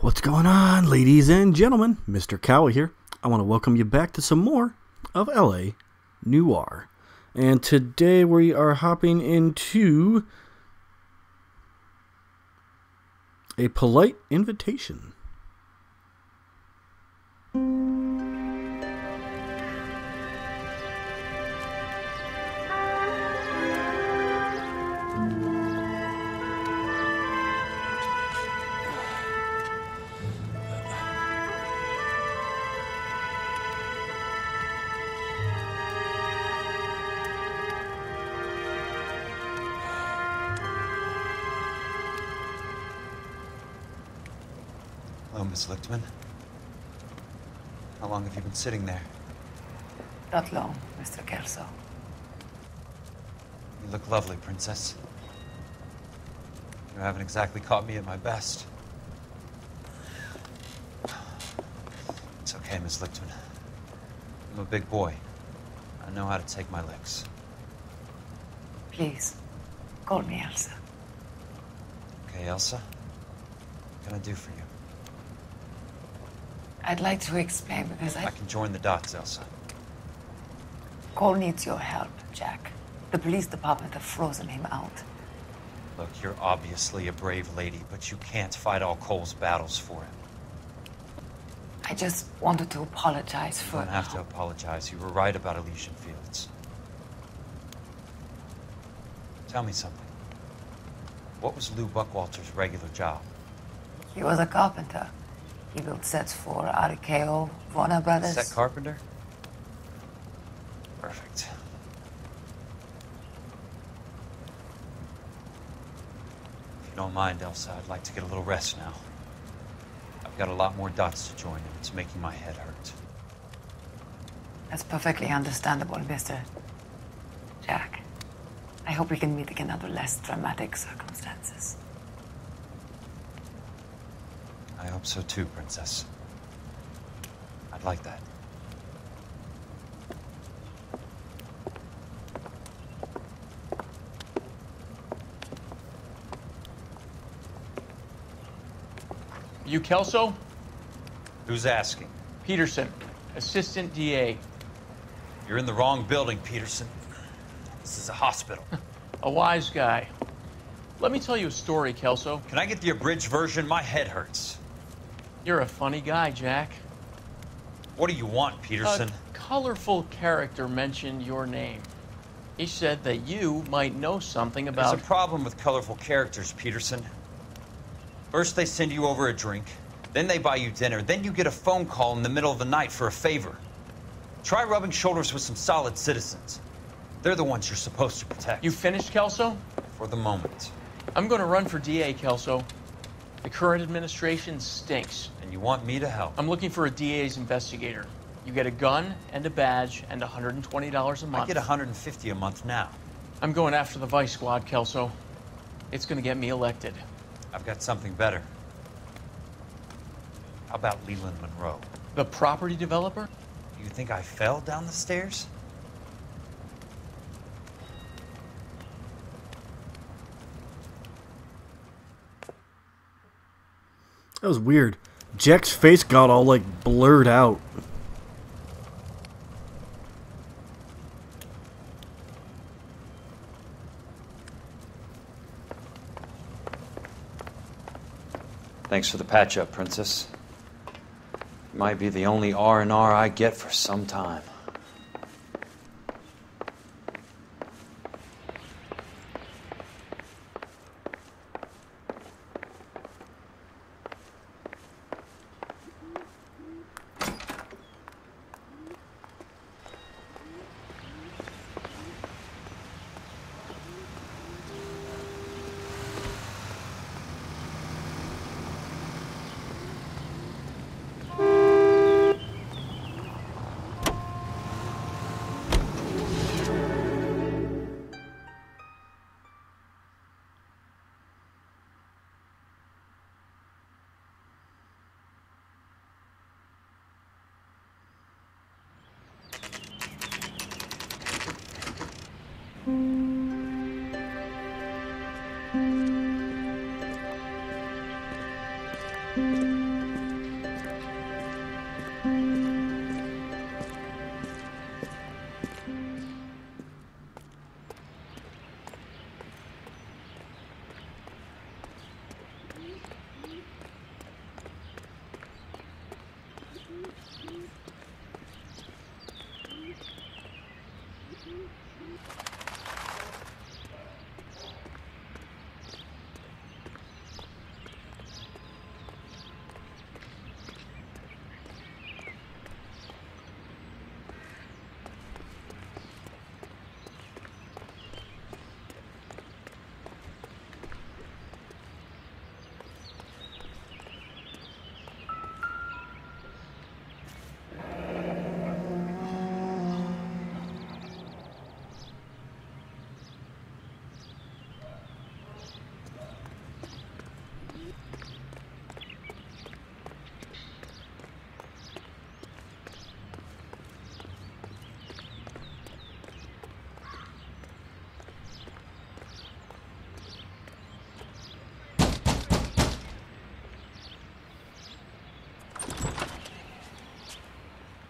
What's going on, ladies and gentlemen? Mr. Cowie here. I want to welcome you back to some more of L.A. Noire. And today we are hopping into A Polite Invitation. Hello, Miss Lichtman. How long have you been sitting there? Not long, Mr. Kelso. You look lovely, Princess. You haven't exactly caught me at my best. It's okay, Miss Lichtman. I'm a big boy. I know how to take my licks. Please, call me Elsa. Okay, Elsa? What can I do for you? I'd like to explain because I can join the dots, Elsa. Cole needs your help, Jack. The police department have frozen him out. Look, you're obviously a brave lady, but you can't fight all Cole's battles for him. I just wanted to apologize for... You don't have to apologize. You were right about Elysian Fields. Tell me something. What was Lou Buckwalter's regular job? He was a carpenter. He built sets for RKO, Warner Brothers. Set carpenter? Perfect. If you don't mind, Elsa, I'd like to get a little rest now. I've got a lot more dots to join, and it's making my head hurt. That's perfectly understandable, Mr. Jack. I hope we can meet again under less dramatic circumstances. I hope so too, Princess. I'd like that. You Kelso? Who's asking? Peterson, Assistant DA. You're in the wrong building, Peterson. This is a hospital. A wise guy. Let me tell you a story, Kelso. Can I get the abridged version? My head hurts. You're a funny guy, Jack. What do you want, Peterson? A colorful character mentioned your name. He said that you might know something about... There's a problem with colorful characters, Peterson. First they send you over a drink, then they buy you dinner, then you get a phone call in the middle of the night for a favor. Try rubbing shoulders with some solid citizens. They're the ones you're supposed to protect. You finished, Kelso? For the moment. I'm going to run for DA, Kelso. The current administration stinks. And you want me to help? I'm looking for a DA's investigator. You get a gun and a badge and $120 a month. I get $150 a month now. I'm going after the Vice Squad, Kelso. It's going to get me elected. I've got something better. How about Leland Monroe? The property developer? You think I fell down the stairs? That was weird. Jack's face got all like blurred out. Thanks for the patch-up, Princess. Might be the only R&R I get for some time.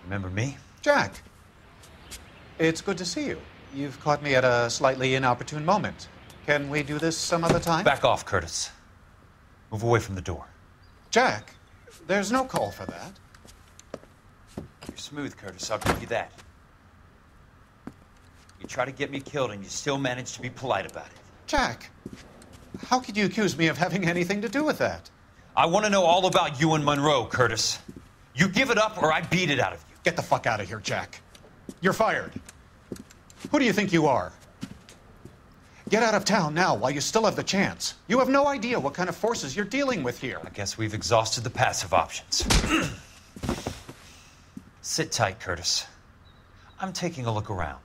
Remember me? Jack, it's good to see you. You've caught me at a slightly inopportune moment. Can we do this some other time? Back off, Curtis. Move away from the door. Jack, there's no call for that. You're smooth, Curtis, I'll give you that. You try to get me killed and you still manage to be polite about it. Jack, how could you accuse me of having anything to do with that? I want to know all about you and Monroe, Curtis. You give it up or I beat it out of you. Get the fuck out of here, Jack. You're fired. Who do you think you are? Get out of town now while you still have the chance. You have no idea what kind of forces you're dealing with here. I guess we've exhausted the passive options. Sit tight, Curtis. I'm taking a look around.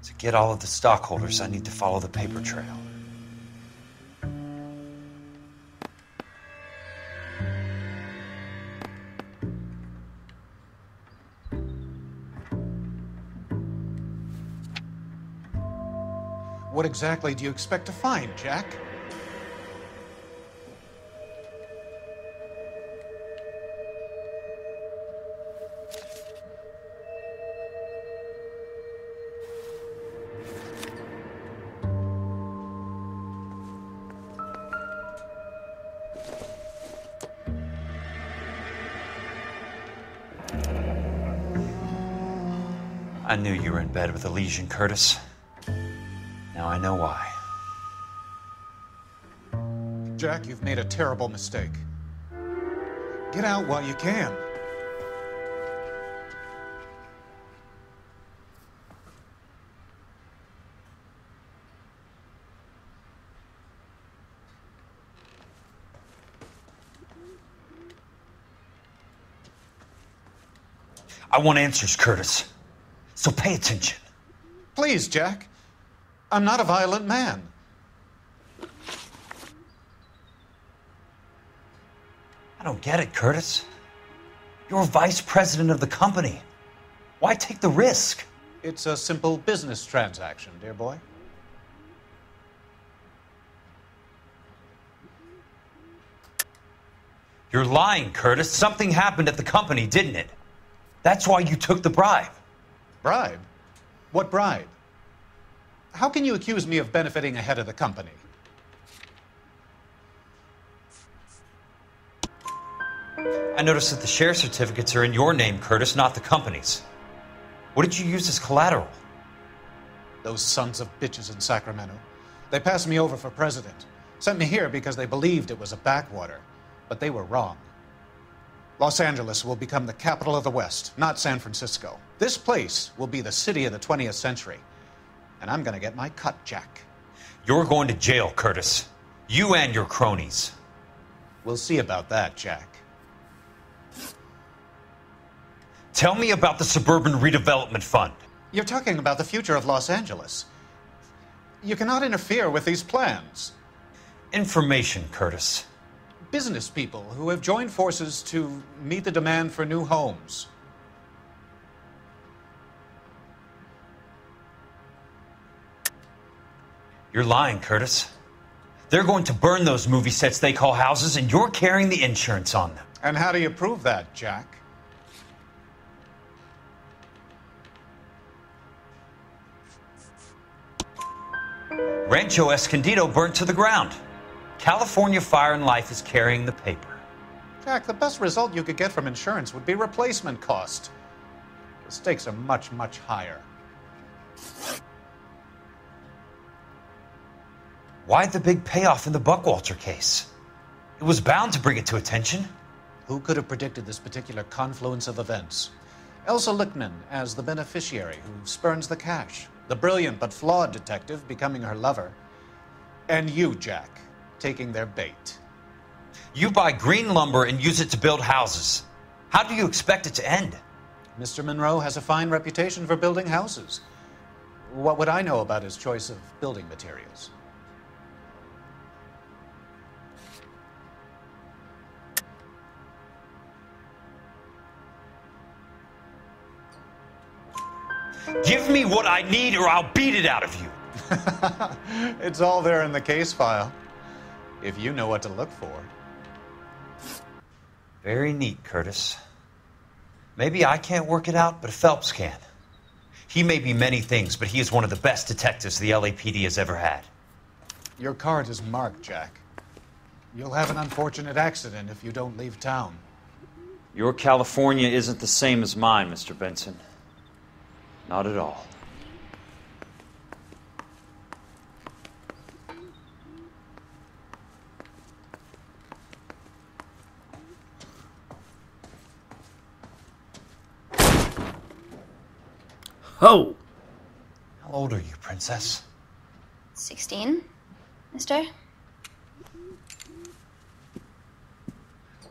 To get all of the stockholders, I need to follow the paper trail. What exactly do you expect to find, Jack? I knew you were in bed with a lesion, Curtis. Now I know why. Jack, you've made a terrible mistake. Get out while you can. I want answers, Curtis. So pay attention. Please, Jack. I'm not a violent man. I don't get it, Curtis. You're vice president of the company. Why take the risk? It's a simple business transaction, dear boy. You're lying, Curtis. Something happened at the company, didn't it? That's why you took the bribe. Bribe? What bribe? How can you accuse me of benefiting ahead of the company? I noticed that the share certificates are in your name, Curtis, not the company's. What did you use as collateral? Those sons of bitches in Sacramento. They passed me over for president. Sent me here because they believed it was a backwater. But they were wrong. Los Angeles will become the capital of the West, not San Francisco. This place will be the city of the 20th century. And I'm gonna get my cut, Jack. You're going to jail, Curtis. You and your cronies. We'll see about that, Jack. Tell me about the Suburban Redevelopment Fund. You're talking about the future of Los Angeles. You cannot interfere with these plans. Information, Curtis. Business people who have joined forces to meet the demand for new homes. You're lying, Curtis. They're going to burn those movie sets they call houses, and you're carrying the insurance on them. And how do you prove that, Jack? Rancho Escondido burnt to the ground. California Fire and Life is carrying the paper. Jack, the best result you could get from insurance would be replacement cost. The stakes are much, much higher. Why the big payoff in the Buckwalter case? It was bound to bring it to attention. Who could have predicted this particular confluence of events? Elsa Lichtman as the beneficiary who spurns the cash. The brilliant but flawed detective becoming her lover. And you, Jack, taking their bait. You buy green lumber and use it to build houses. How do you expect it to end? Mr. Monroe has a fine reputation for building houses. What would I know about his choice of building materials? Give me what I need or I'll beat it out of you. It's all there in the case file, if you know what to look for. Very neat, Curtis. Maybe I can't work it out, but Phelps can. He may be many things, but he is one of the best detectives the LAPD has ever had. Your card is marked, Jack. You'll have an unfortunate accident if you don't leave town. Your California isn't the same as mine, Mr. Benson. Not at all. Oh! How old are you, Princess? 16, mister?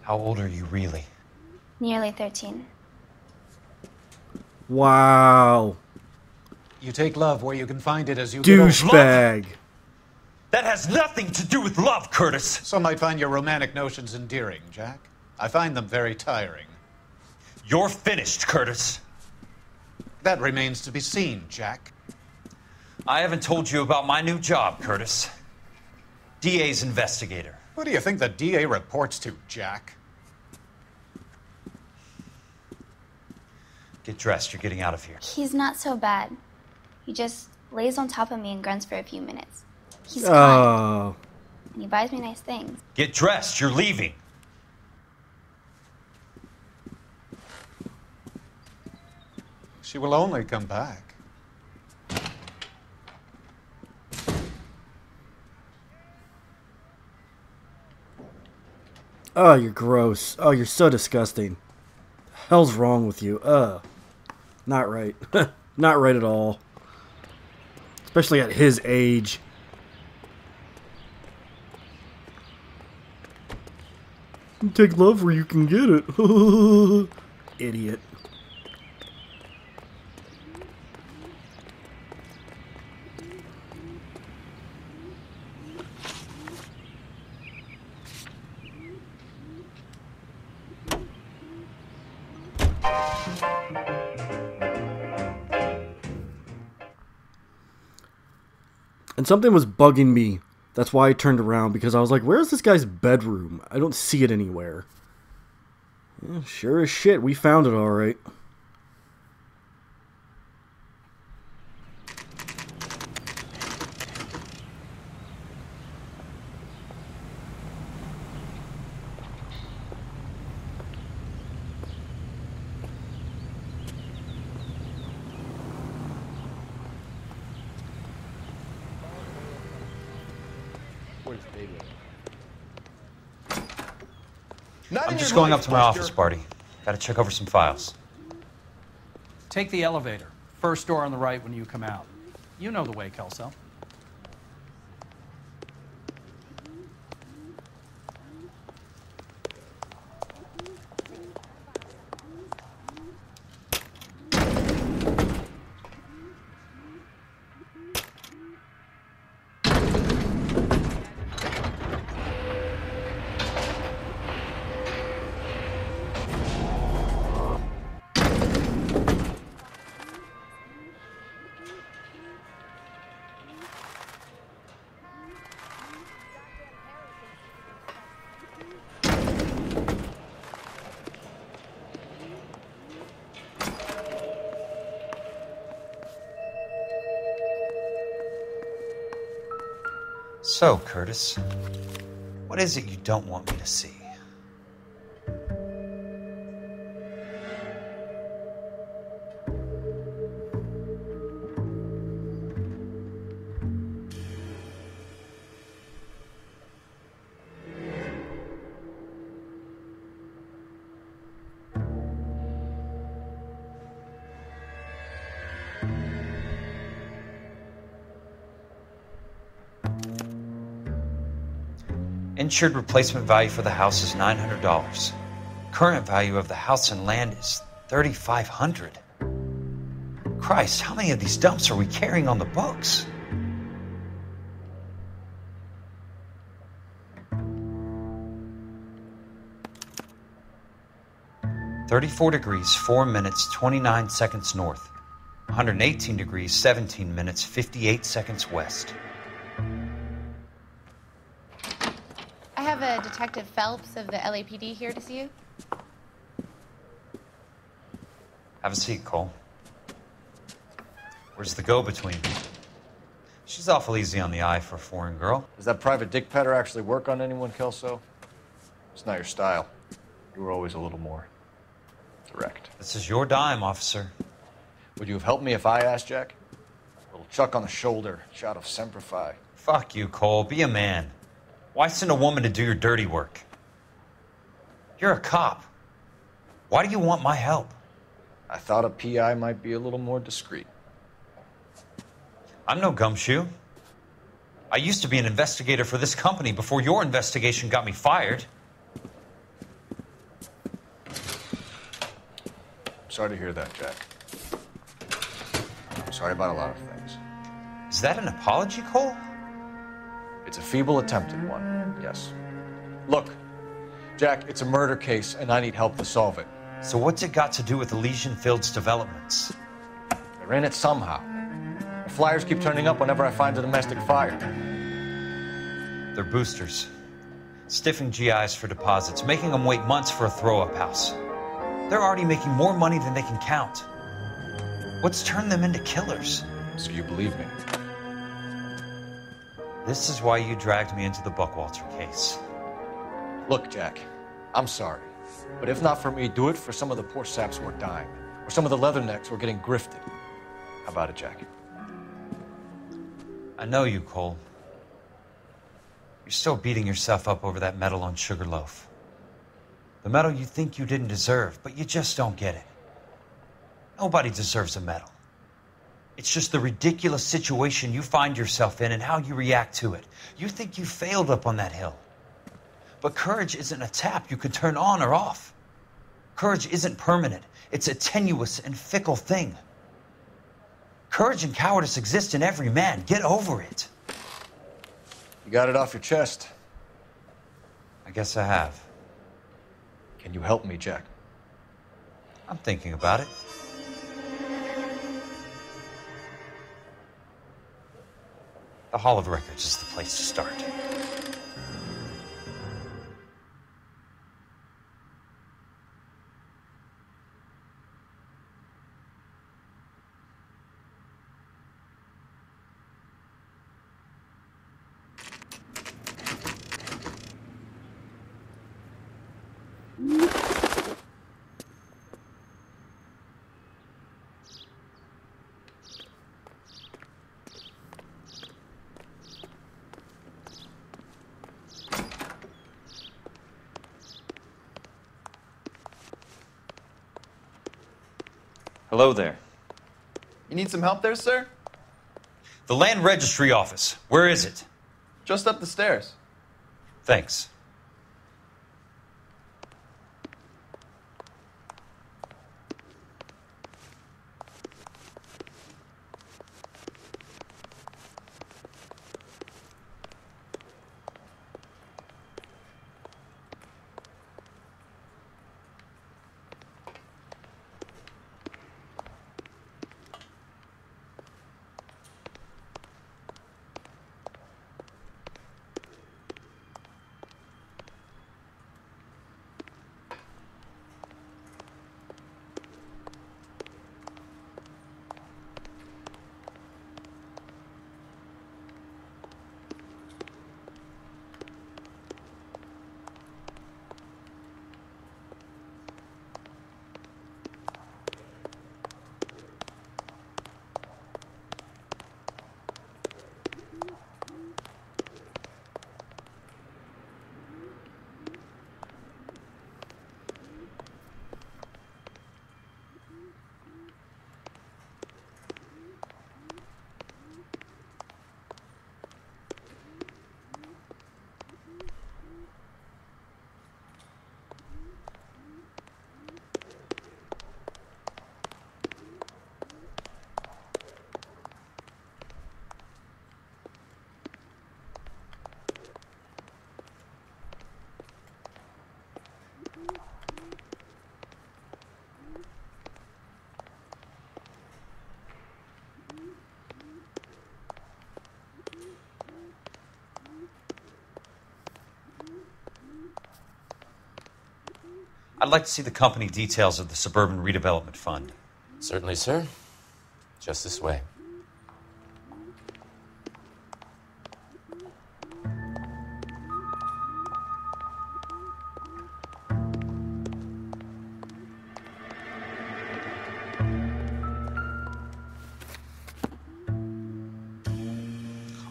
How old are you, really? Nearly 13. Wow. You take love where you can find it as you get older. Douchebag. That has nothing to do with love, Curtis! Some might find your romantic notions endearing, Jack. I find them very tiring. You're finished, Curtis. That remains to be seen, Jack. I haven't told you about my new job, Curtis. DA's investigator. Who do you think the DA reports to, Jack? Get dressed, you're getting out of here. He's not so bad. He just lays on top of me and grunts for a few minutes. He's kind. Oh. And he buys me nice things. Get dressed, you're leaving. She will only come back. Oh, you're gross. Oh, you're so disgusting. The hell's wrong with you? Not right. Not right at all. Especially at his age. Take love where you can get it. Idiot. And something was bugging me. That's why I turned around, because I was like, where's this guy's bedroom? I don't see it anywhere. Yeah, sure as shit, we found it all right. I'm just going up to my office, Barty. Gotta check over some files. Take the elevator. First door on the right when you come out. You know the way, Kelso. So, Curtis, what is it you don't want me to see? Insured replacement value for the house is $900. Current value of the house and land is $3,500. Christ, how many of these dumps are we carrying on the books? "34 degrees, 4 minutes, 29 seconds north. 118 degrees, 17 minutes, 58 seconds west. I have a Detective Phelps of the LAPD here to see you. Have a seat, Cole. Where's the go-between? She's awful easy on the eye for a foreign girl. Does that private dick petter actually work on anyone, Kelso? It's not your style. You were always a little more direct. This is your dime, officer. Would you have helped me if I asked, Jack? A little chuck on the shoulder, shot of Semper Fi. Fuck you, Cole. Be a man. Why send a woman to do your dirty work? You're a cop. Why do you want my help? I thought a PI might be a little more discreet. I'm no gumshoe. I used to be an investigator for this company before your investigation got me fired. Sorry to hear that, Jack. I'm sorry about a lot of things. Is that an apology, Cole? It's a feeble attempt at one, yes. Look, Jack, it's a murder case, and I need help to solve it. So what's it got to do with Elysian Fields developments? They're in it somehow. The flyers keep turning up whenever I find a domestic fire. They're boosters. Stiffing GIs for deposits, making them wait months for a throw-up house. They're already making more money than they can count. What's turned them into killers? So you believe me? This is why you dragged me into the Buckwalter case. Look, Jack, I'm sorry. But if not for me, do it for some of the poor saps who are dying. Or some of the leathernecks who are getting grifted. How about it, Jack? I know you, Cole. You're still beating yourself up over that medal on Sugarloaf. The medal you think you didn't deserve, but you just don't get it. Nobody deserves a medal. It's just the ridiculous situation you find yourself in and how you react to it. You think you failed up on that hill. But courage isn't a tap you can turn on or off. Courage isn't permanent. It's a tenuous and fickle thing. Courage and cowardice exist in every man. Get over it. You got it off your chest. I guess I have. Can you help me, Jack? I'm thinking about it. The Hall of Records is the place to start. Hello there. You need some help there, sir? The Land Registry Office. Where is it? Just up the stairs. Thanks. I'd like to see the company details of the Suburban Redevelopment Fund. Certainly, sir. Just this way.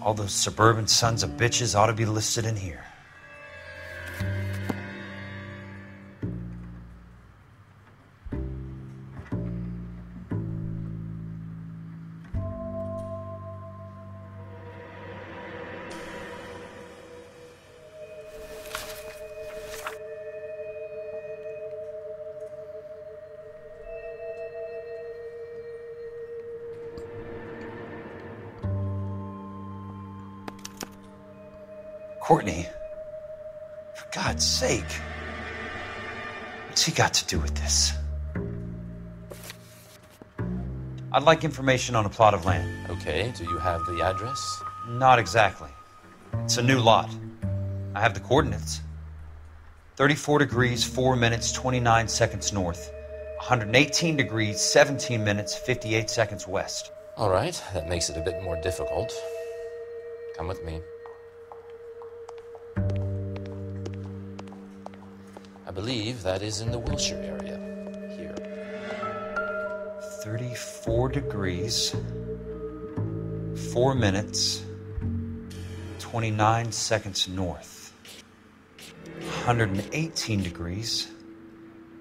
All those suburban sons of bitches ought to be listed in here. Courtney, for God's sake, what's he got to do with this? I'd like information on a plot of land. Okay, do you have the address? Not exactly. It's a new lot. I have the coordinates. 34 degrees, 4 minutes, 29 seconds north. 118 degrees, 17 minutes, 58 seconds west. All right, that makes it a bit more difficult. Come with me. I believe that is in the Wilshire area. Here. 34 degrees, 4 minutes, 29 seconds north. 118 degrees,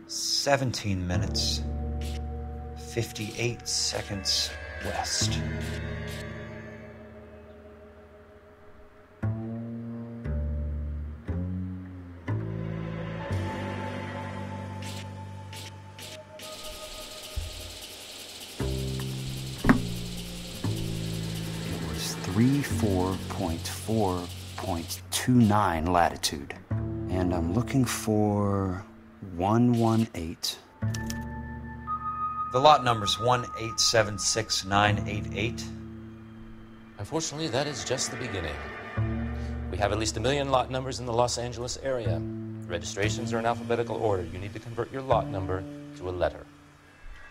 17 minutes, 58 seconds west. It was 34.4.29 latitude. And I'm looking for 118. The lot number's 1876988. Unfortunately, that is just the beginning. We have at least 1 million lot numbers in the Los Angeles area. Registrations are in alphabetical order. You need to convert your lot number to a letter.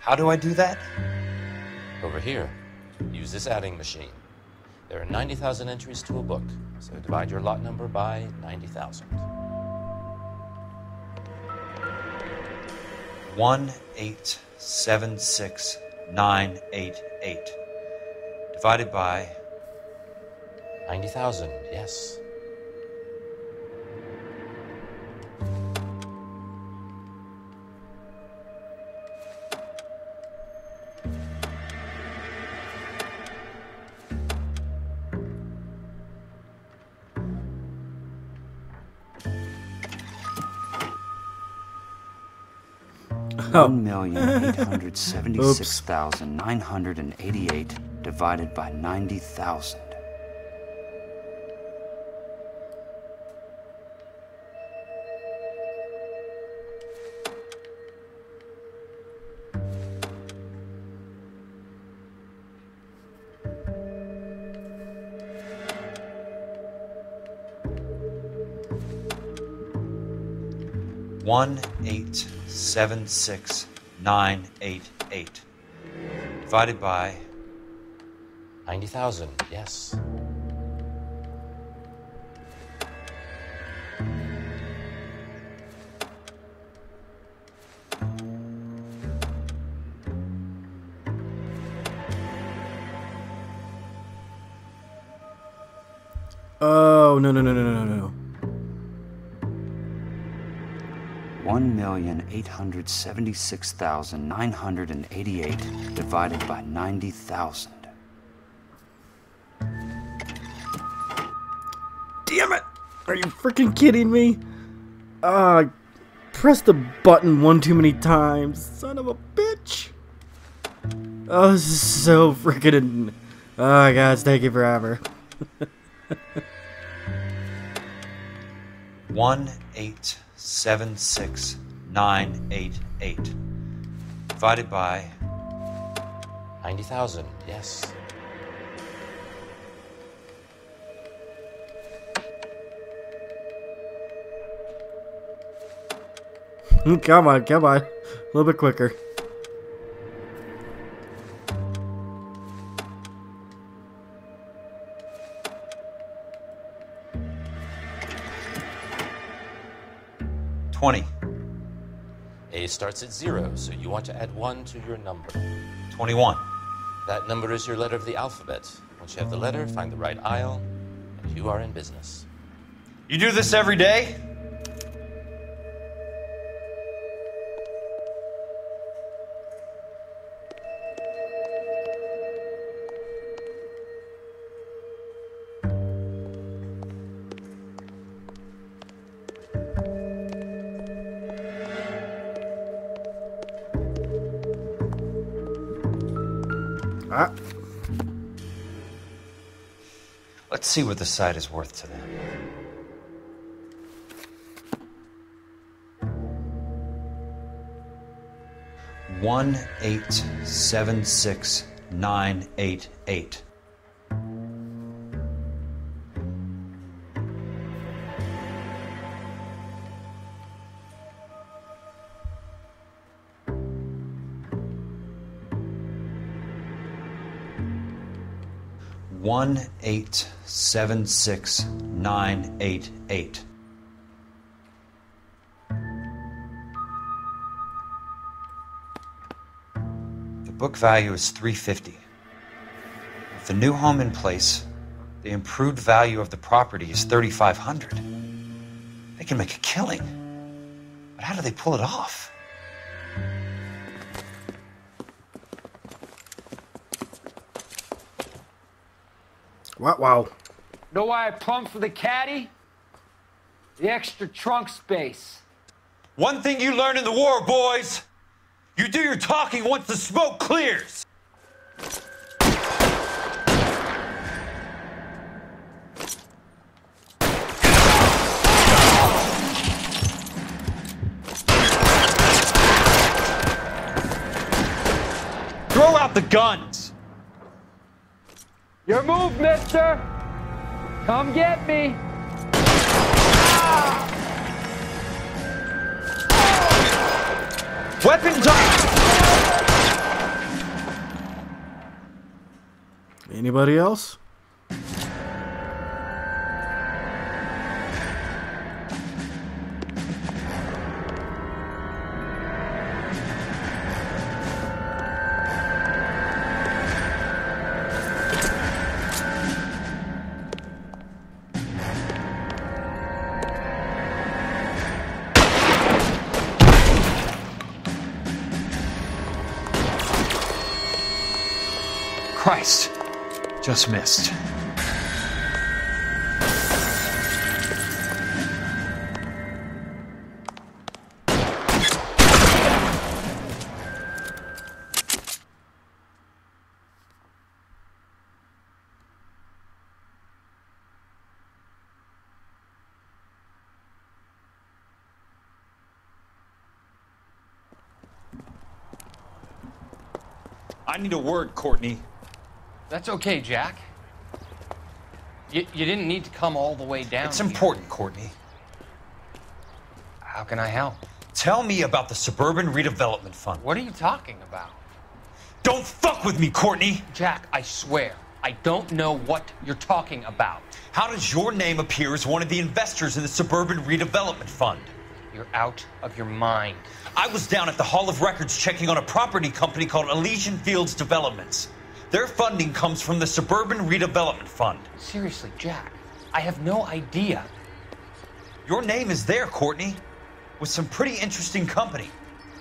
How do I do that? Over here, use this adding machine. There are 90,000 entries to a book, so divide your lot number by 90,000. 1876988 divided by 90,000, yes. Oh. 1,876,988 divided by 90,000. One 876,988 divided by 90,000, yes. Oh, no, no, no, no, no, no. 1,876,988 divided by 90,000. Damn it! Are you freaking kidding me? I pressed the button one too many times. Son of a bitch. Oh, this is so freaking... Oh, God, it's taking forever. 1876988 divided by 90,000, yes. Come on, come on. A little bit quicker. A starts at 0, so you want to add 1 to your number. 21. That number is your letter of the alphabet. Once you have the letter, find the right aisle, and you are in business. You do this every day? Let's see what the site is worth to them. $1,876,988. $1,876,988. The book value is $350. With the new home in place, the improved value of the property is $3,500. They can make a killing. But how do they pull it off? Wow. Know why I plumbed for the caddy? The extra trunk space. One thing you learn in the war, boys. You do your talking once the smoke clears. Throw out the guns. Your move, mister! Come get me! Weapons up! Anybody else? Christ, just missed. I need a word, Courtney. That's okay, Jack. You didn't need to come all the way down. It's important, Courtney. How can I help? Tell me about the Suburban Redevelopment Fund. What are you talking about? Don't fuck with me, Courtney! Jack, I swear, I don't know what you're talking about. How does your name appear as one of the investors in the Suburban Redevelopment Fund? You're out of your mind. I was down at the Hall of Records checking on a property company called Elysian Fields Developments. Their funding comes from the Suburban Redevelopment Fund. Seriously, Jack, I have no idea. Your name is there, Courtney, with some pretty interesting company.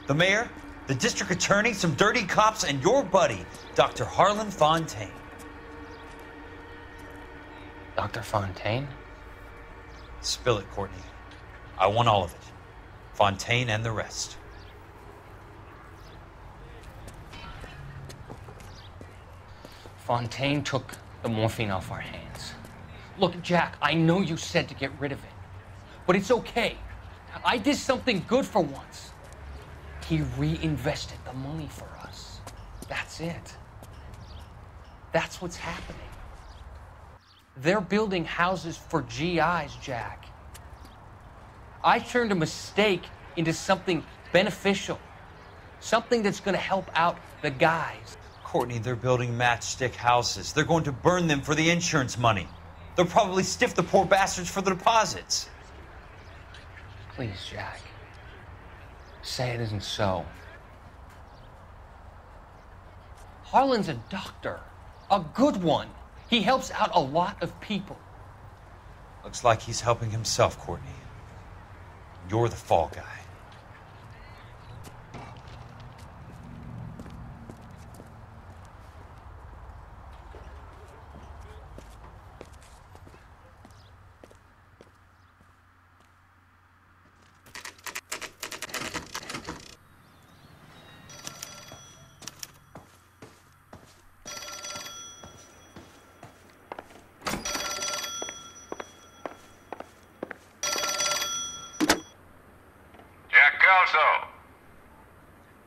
The mayor, the district attorney, some dirty cops, and your buddy, Dr. Harlan Fontaine. Dr. Fontaine? Spill it, Courtney. I want all of it. Fontaine and the rest. Fontaine took the morphine off our hands. Look, Jack, I know you said to get rid of it, but it's okay. I did something good for once. He reinvested the money for us. That's it. That's what's happening. They're building houses for GIs, Jack. I turned a mistake into something beneficial. Something that's gonna help out the guys. Courtney, they're building matchstick houses. They're going to burn them for the insurance money. They'll probably stiff the poor bastards for the deposits. Please, Jack. Say it isn't so. Harlan's a doctor. A good one. He helps out a lot of people. Looks like he's helping himself, Courtney. You're the fall guy.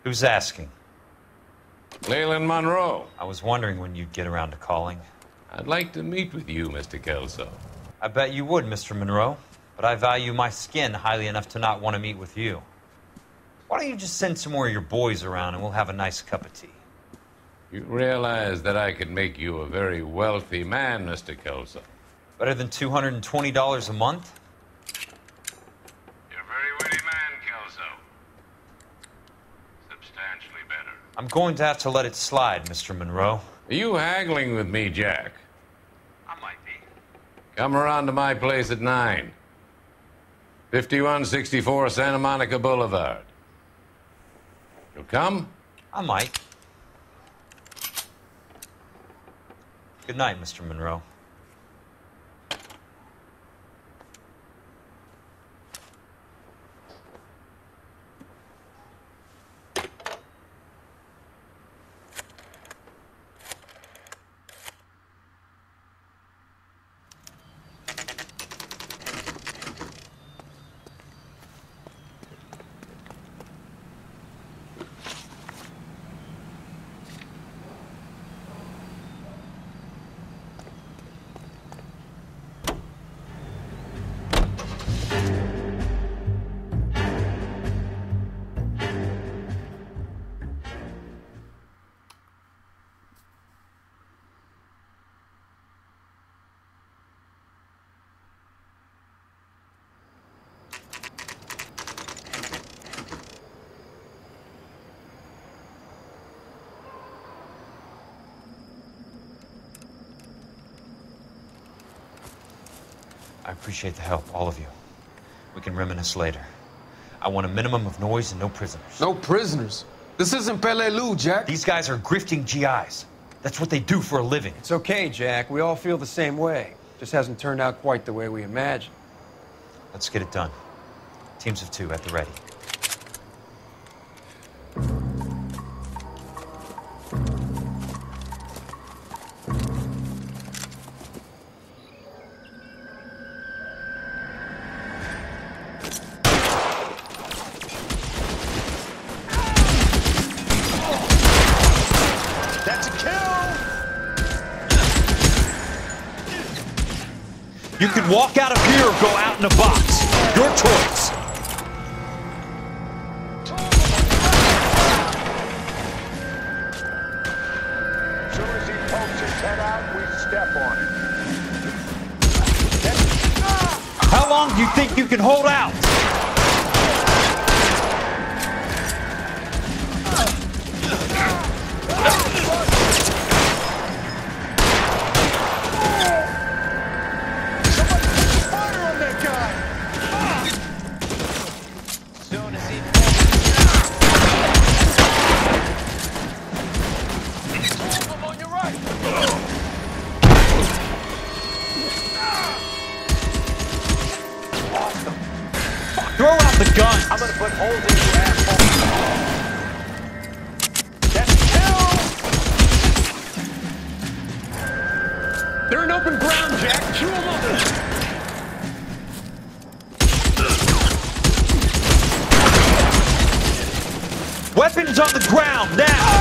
Who's asking? Leland Monroe. I was wondering when you'd get around to calling. I'd like to meet with you, Mr. Kelso. I bet you would, Mr. Monroe. But I value my skin highly enough to not want to meet with you. Why don't you just send some more of your boys around and we'll have a nice cup of tea? You realize that I could make you a very wealthy man, Mr. Kelso. Better than $220 a month? You're a very witty man, Kelso. Substantially better. I'm going to have to let it slide, Mr. Monroe. Are you haggling with me, Jack? I might be. Come around to my place at 9. 5164 Santa Monica Boulevard. You'll come? I might. Good night, Mr. Monroe. I appreciate the help, all of you. We can reminisce later. I want a minimum of noise and no prisoners. No prisoners? This isn't Peleliu, Jack. These guys are grifting GIs. That's what they do for a living. It's okay, Jack. We all feel the same way. Just hasn't turned out quite the way we imagined. Let's get it done. Teams of 2 at the ready. You could walk out of here or go out in a box. Your choice. As soon as he pokes his head out, we step on it. How long do you think you can hold out? Throw out the gun! I'm gonna put holes in you, asshole. That's kill! They're in open ground, Jack. Chew them up. Weapons on the ground, now!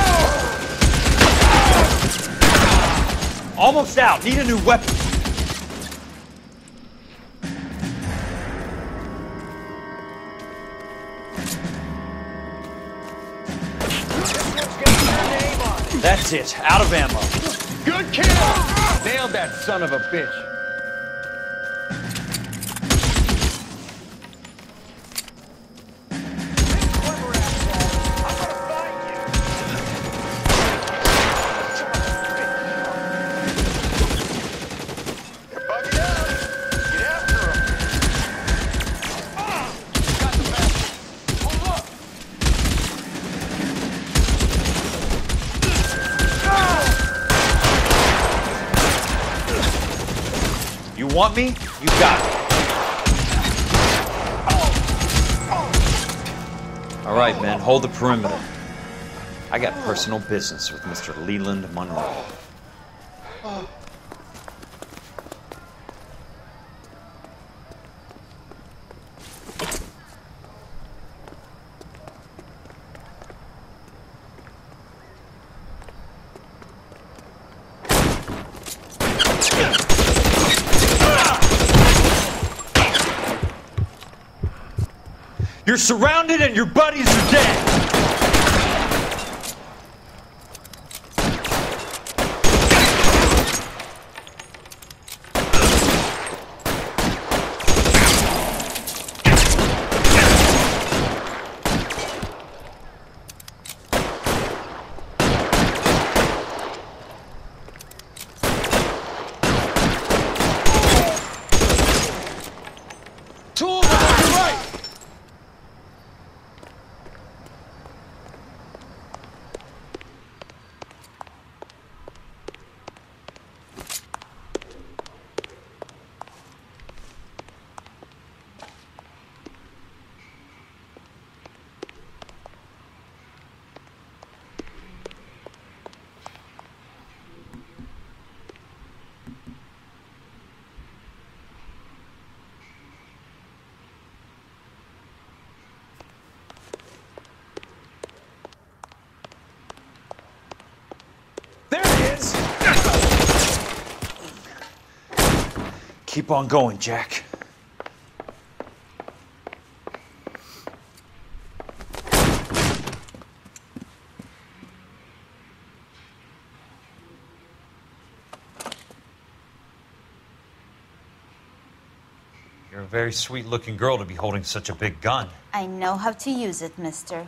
Almost out. Need a new weapon. That's it. Out of ammo. Good kill! Nailed that son of a bitch. You want me? You got it. All right, men, hold the perimeter. I got personal business with Mr. Leland Monroe. You're surrounded and your buddies are dead! Keep on going, Jack. You're a very sweet-looking girl to be holding such a big gun. I know how to use it, mister.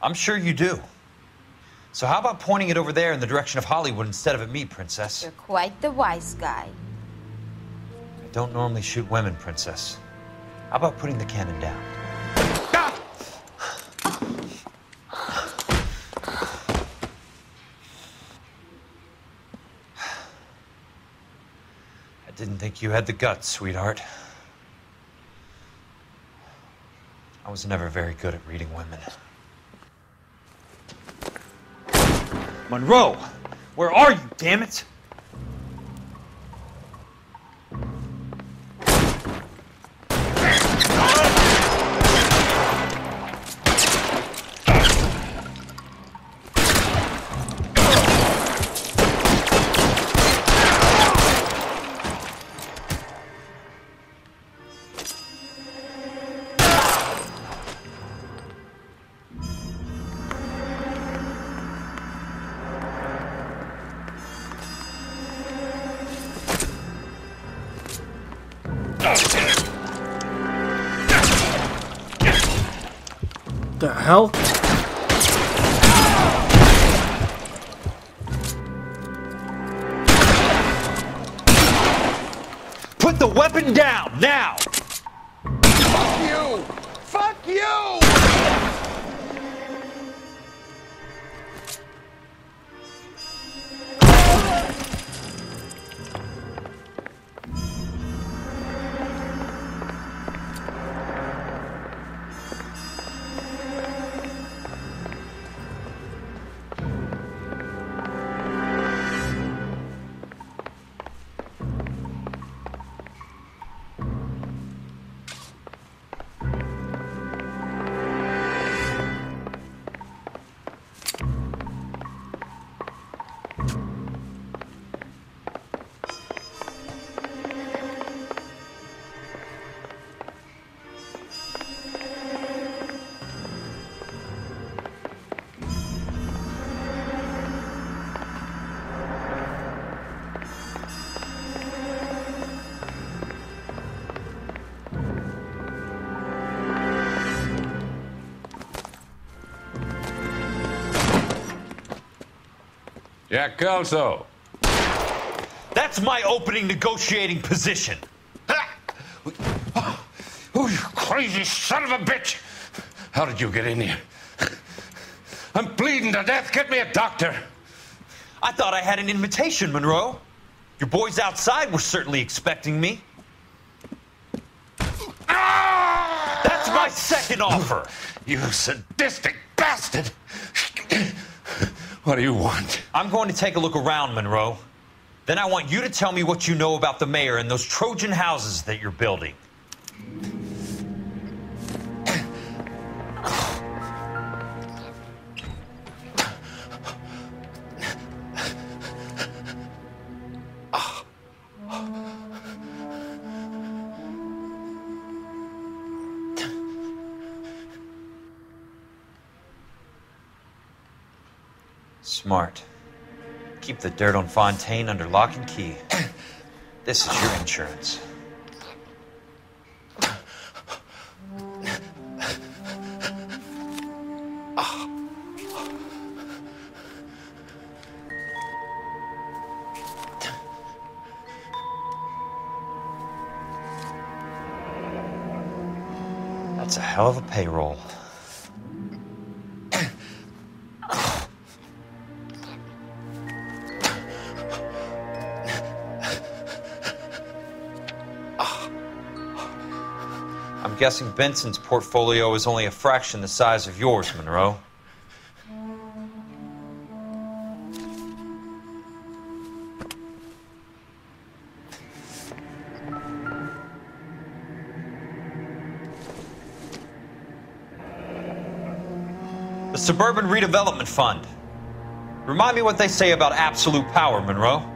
I'm sure you do. So how about pointing it over there in the direction of Hollywood instead of at me, Princess? You're quite the wise guy. I don't normally shoot women, Princess. How about putting the cannon down? I didn't think you had the guts, sweetheart. I was never very good at reading women. Monroe! Where are you, damn it? The hell? Put the weapon down, now! Fuck you! Fuck you! Jack Kelso. That's my opening negotiating position. Oh, you crazy son of a bitch! How did you get in here? I'm bleeding to death. Get me a doctor. I thought I had an invitation, Monroe. Your boys outside were certainly expecting me. That's my second offer. You sadistic bastard! What do you want? I'm going to take a look around, Monroe. Then I want you to tell me what you know about the mayor and those Trojan houses that you're building. Smart. Keep the dirt on Fontaine under lock and key. This is your insurance. That's a hell of a payroll. I'm guessing Benson's portfolio is only a fraction the size of yours, Monroe. The Suburban Redevelopment Fund. Remind me what they say about absolute power, Monroe.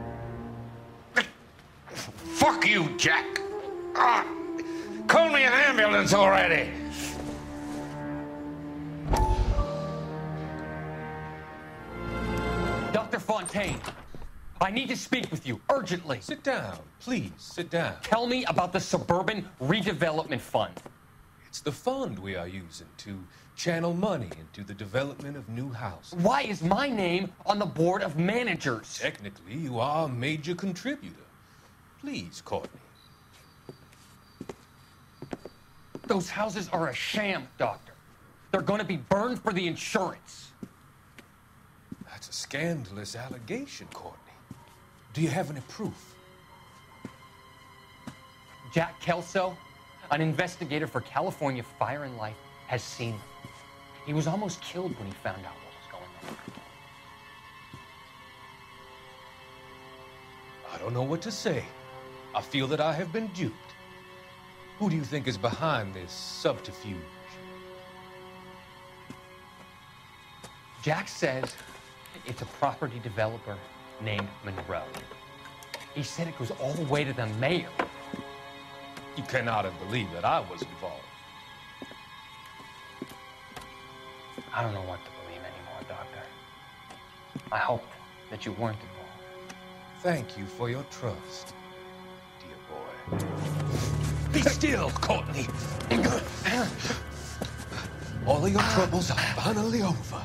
Fuck you, Jack. Call me an ambulance already. Dr. Fontaine, I need to speak with you urgently. Sit down, please, sit down. Tell me about the Suburban Redevelopment Fund. It's the fund we are using to channel money into the development of new houses. Why is my name on the board of managers? Technically, you are a major contributor. Please, Courtney. Those houses are a sham, Doctor. They're going to be burned for the insurance. That's a scandalous allegation, Courtney. Do you have any proof? Jack Kelso, an investigator for California Fire and Life, has seen them. He was almost killed when he found out what was going on. I don't know what to say. I feel that I have been duped. Who do you think is behind this subterfuge? Jack says it's a property developer named Monroe. He said it goes all the way to the mayor. You cannot have believed that I was involved. I don't know what to believe anymore, Doctor. I hoped that you weren't involved. Thank you for your trust, dear boy. Be still, Courtney. All of your troubles are finally over.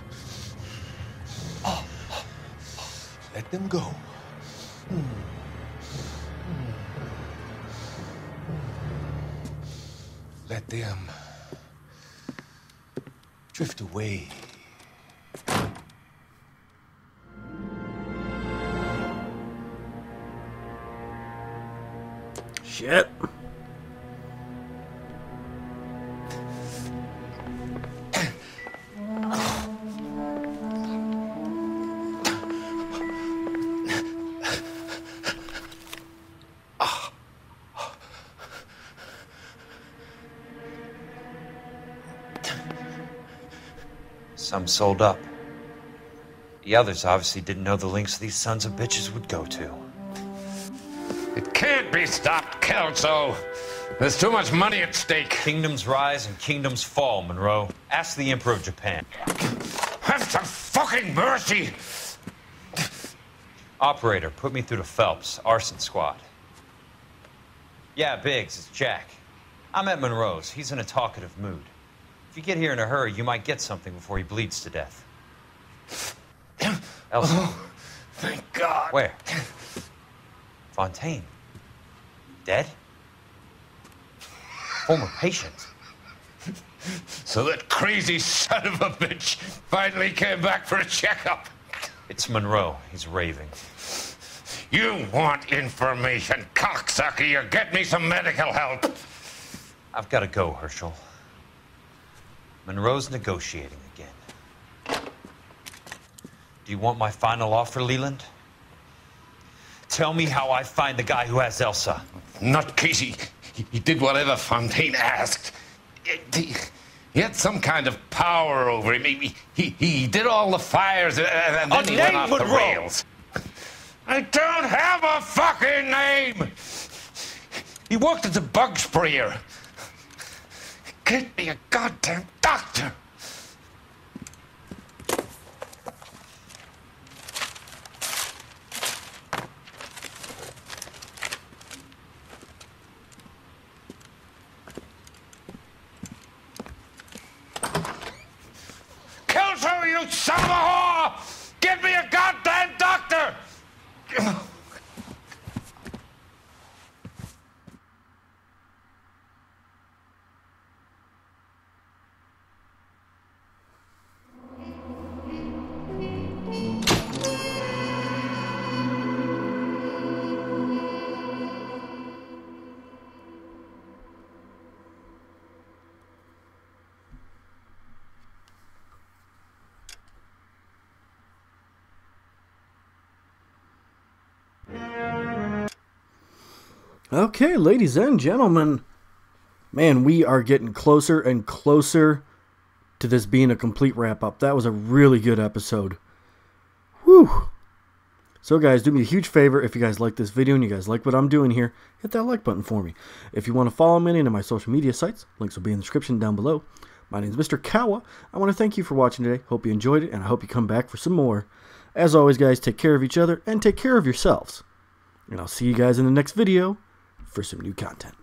Let them go. Let them drift away. Shit. Some sold up. The others obviously didn't know the lengths these sons of bitches would go to. It can't be stopped, Kelso. There's too much money at stake. Kingdoms rise and kingdoms fall, Monroe. Ask the Emperor of Japan. Have some fucking mercy! Operator, put me through to Phelps, arson squad. Yeah, Biggs, it's Jack. I'm at Monroe's. He's in a talkative mood. If you get here in a hurry, you might get something before he bleeds to death. Elsa. Oh, thank God. Where? Fontaine. Dead? Former patient. So that crazy son of a bitch finally came back for a checkup. It's Monroe. He's raving. You want information, cocksucker. You get me some medical help. I've got to go, Herschel. Monroe's negotiating again. Do you want my final offer, Leland? Tell me how I find the guy who has Elsa. Nutcase, he did whatever Fontaine asked. He had some kind of power over him. He did all the fires and then he went off the rails. I don't have a fucking name! He worked as a bug sprayer. Get me a goddamn doctor! Kelso, you son of a whore! Get me a goddamn doctor! Okay, ladies and gentlemen, man, we are getting closer and closer to this being a complete wrap-up. That was a really good episode. Whew. So, guys, do me a huge favor. If you guys like this video and you guys like what I'm doing here, hit that like button for me. If you want to follow me on any of my social media sites, links will be in the description down below. My name is Mr. Kawa. I want to thank you for watching today. Hope you enjoyed it, and I hope you come back for some more. As always, guys, take care of each other and take care of yourselves. And I'll see you guys in the next video for some new content.